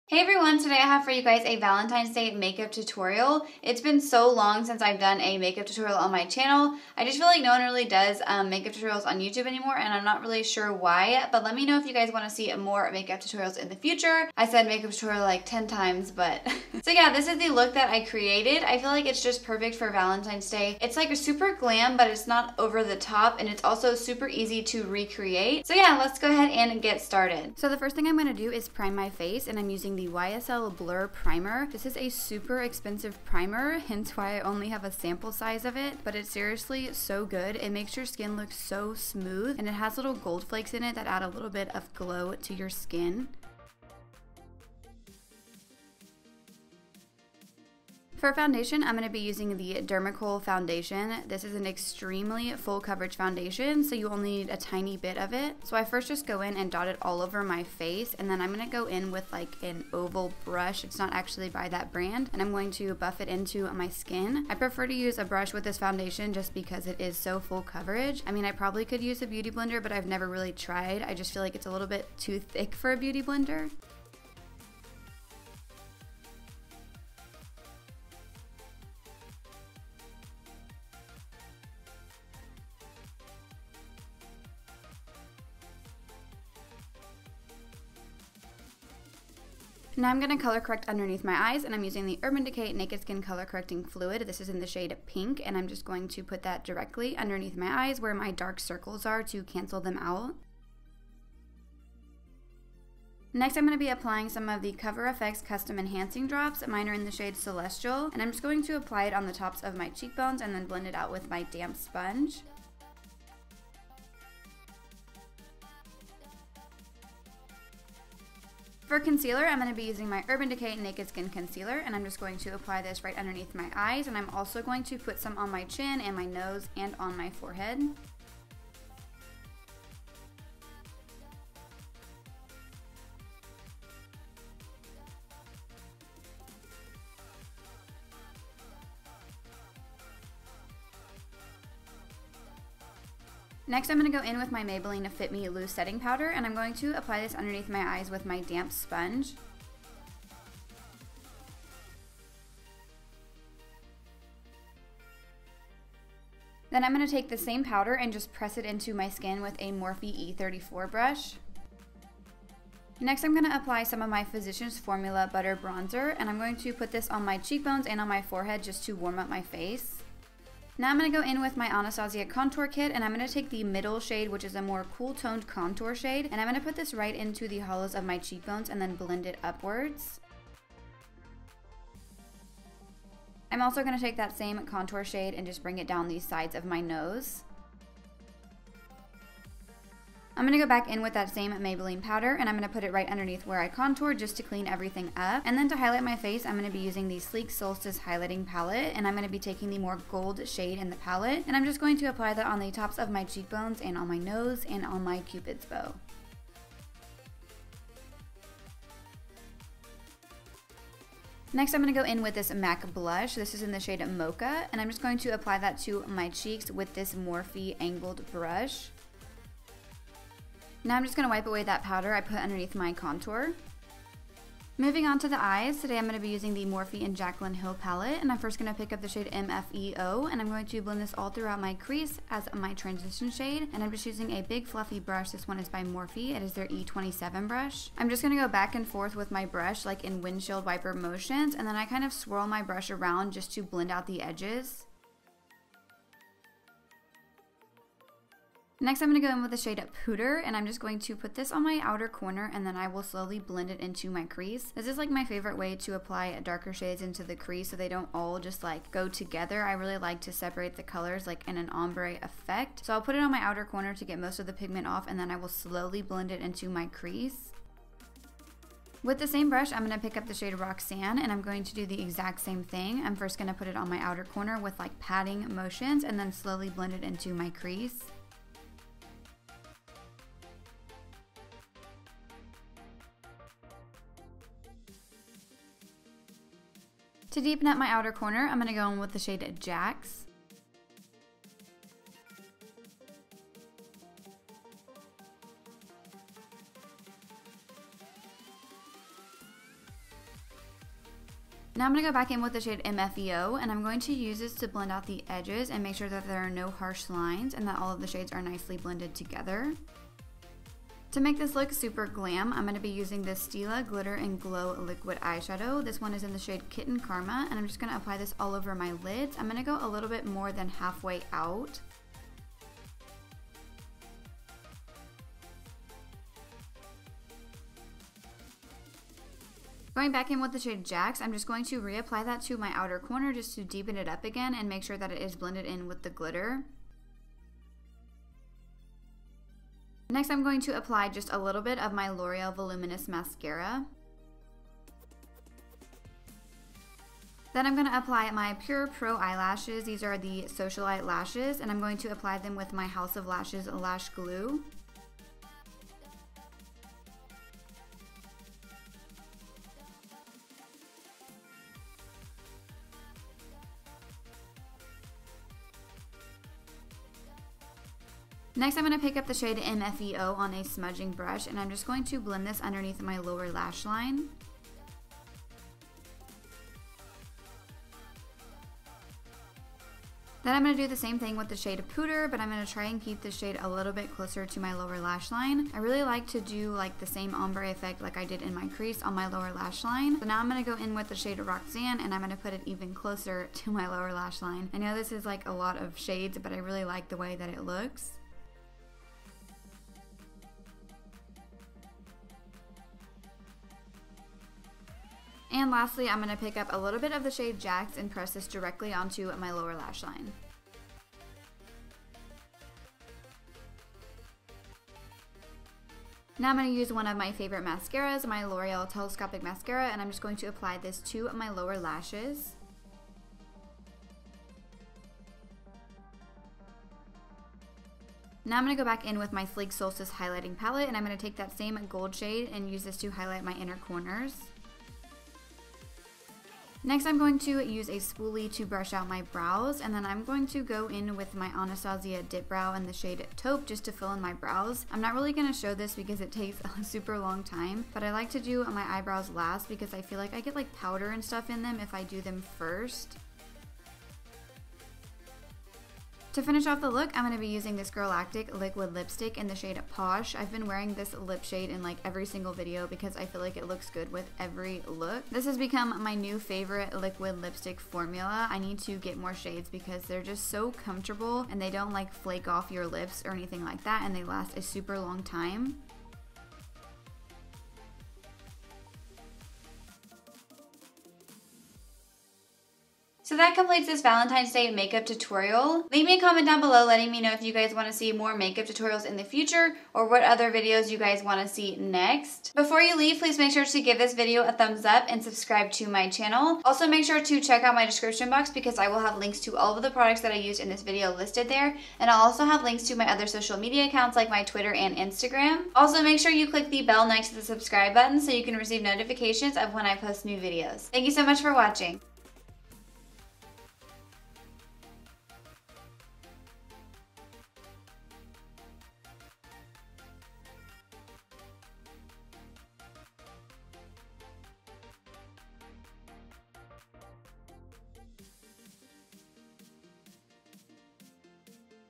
Hey everyone, today I have for you guys a Valentine's Day makeup tutorial. It's been so long since I've done a makeup tutorial on my channel. I just feel like no one really does makeup tutorials on YouTube anymore, and I'm not really sure why, but let me know if you guys want to see more makeup tutorials in the future. I said makeup tutorial like 10 times, but... So yeah, this is the look that I created. I feel like it's just perfect for Valentine's Day. It's like a super glam, but it's not over the top, and it's also super easy to recreate. So yeah, let's go ahead and get started. So the first thing I'm going to do is prime my face, and I'm using the YSL Blur Primer. This is a super expensive primer, hence why I only have a sample size of it, but it's seriously so good. It makes your skin look so smooth, and it has little gold flakes in it that add a little bit of glow to your skin. For foundation, I'm going to be using the Dermal foundation. This is an extremely full coverage foundation, so you only need a tiny bit of it. So I first just go in and dot it all over my face, and then I'm going to go in with like an oval brush. It's not actually by that brand, and I'm going to buff it into my skin. I prefer to use a brush with this foundation just because it is so full coverage. I mean, I probably could use a beauty blender, but I've never really tried. I just feel like it's a little bit too thick for a beauty blender. Now I'm going to color correct underneath my eyes, and I'm using the Urban Decay Naked Skin Color Correcting Fluid. This is in the shade Pink, and I'm just going to put that directly underneath my eyes where my dark circles are to cancel them out. Next, I'm going to be applying some of the Cover FX Custom Enhancing Drops. Mine are in the shade Celestial, and I'm just going to apply it on the tops of my cheekbones and then blend it out with my damp sponge. For concealer, I'm going to be using my Urban Decay Naked Skin Concealer, and I'm just going to apply this right underneath my eyes, and I'm also going to put some on my chin and my nose and on my forehead. Next, I'm going to go in with my Maybelline Fit Me Loose Setting Powder, and I'm going to apply this underneath my eyes with my damp sponge. Then I'm going to take the same powder and just press it into my skin with a Morphe E34 brush. Next, I'm going to apply some of my Physicians Formula Butter Bronzer, and I'm going to put this on my cheekbones and on my forehead just to warm up my face. Now I'm going to go in with my Anastasia Contour Kit, and I'm going to take the middle shade, which is a more cool toned contour shade, and I'm going to put this right into the hollows of my cheekbones and then blend it upwards. I'm also going to take that same contour shade and just bring it down the sides of my nose. I'm going to go back in with that same Maybelline powder, and I'm going to put it right underneath where I contour just to clean everything up. And then to highlight my face, I'm going to be using the Sleek Solstice Highlighting Palette, and I'm going to be taking the more gold shade in the palette, and I'm just going to apply that on the tops of my cheekbones and on my nose and on my Cupid's bow. Next, I'm going to go in with this MAC blush. This is in the shade Mocha, and I'm just going to apply that to my cheeks with this Morphe angled brush. Now I'm just going to wipe away that powder I put underneath my contour. Moving on to the eyes, today I'm going to be using the Morphe and Jaclyn Hill palette, and I'm first going to pick up the shade MFEO, and I'm going to blend this all throughout my crease as my transition shade, and I'm just using a big fluffy brush. This one is by Morphe. It is their E27 brush. I'm just going to go back and forth with my brush like in windshield wiper motions, and then I kind of swirl my brush around just to blend out the edges. Next, I'm going to go in with the shade Pooter, and I'm just going to put this on my outer corner, and then I will slowly blend it into my crease. This is like my favorite way to apply darker shades into the crease so they don't all just like go together. I really like to separate the colors like in an ombre effect. So I'll put it on my outer corner to get most of the pigment off, and then I will slowly blend it into my crease. With the same brush, I'm going to pick up the shade Roxanne, and I'm going to do the exact same thing. I'm first going to put it on my outer corner with like patting motions, and then slowly blend it into my crease. To deepen up my outer corner, I'm going to go in with the shade Jax. Now I'm going to go back in with the shade MFEO, and I'm going to use this to blend out the edges and make sure that there are no harsh lines and that all of the shades are nicely blended together. To make this look super glam, I'm going to be using this Stila Glitter and Glow Liquid Eyeshadow. This one is in the shade Kitten Karma, and I'm just going to apply this all over my lids. I'm going to go a little bit more than halfway out. Going back in with the shade Jax, I'm just going to reapply that to my outer corner just to deepen it up again and make sure that it is blended in with the glitter. Next, I'm going to apply just a little bit of my L'Oreal Voluminous Mascara. Then I'm going to apply my PUR Pro Eyelashes. These are the Socialite lashes, and I'm going to apply them with my House of Lashes Lash Glue. Next, I'm going to pick up the shade MFEO on a smudging brush, and I'm just going to blend this underneath my lower lash line. Then I'm going to do the same thing with the shade Puder, but I'm going to try and keep the shade a little bit closer to my lower lash line. I really like to do like the same ombre effect like I did in my crease on my lower lash line. So now I'm going to go in with the shade Roxanne, and I'm going to put it even closer to my lower lash line. I know this is like a lot of shades, but I really like the way that it looks. And lastly, I'm going to pick up a little bit of the shade Jax and press this directly onto my lower lash line. Now I'm going to use one of my favorite mascaras, my L'Oreal Telescopic Mascara, and I'm just going to apply this to my lower lashes. Now I'm going to go back in with my Sleek Solstice highlighting palette, and I'm going to take that same gold shade and use this to highlight my inner corners. Next, I'm going to use a spoolie to brush out my brows, and then I'm going to go in with my Anastasia Dipbrow in the shade Taupe just to fill in my brows. I'm not really going to show this because it takes a super long time, but I like to do my eyebrows last because I feel like I get like powder and stuff in them if I do them first. To finish off the look, I'm going to be using this Girlactik liquid lipstick in the shade Posh. I've been wearing this lip shade in like every single video because I feel like it looks good with every look. This has become my new favorite liquid lipstick formula. I need to get more shades because they're just so comfortable and they don't like flake off your lips or anything like that, and they last a super long time. So that completes this Valentine's Day makeup tutorial. Leave me a comment down below letting me know if you guys want to see more makeup tutorials in the future or what other videos you guys want to see next. Before you leave, please make sure to give this video a thumbs up and subscribe to my channel. Also make sure to check out my description box because I will have links to all of the products that I used in this video listed there, and I'll also have links to my other social media accounts like my Twitter and Instagram. Also make sure you click the bell next to the subscribe button so you can receive notifications of when I post new videos. Thank you so much for watching.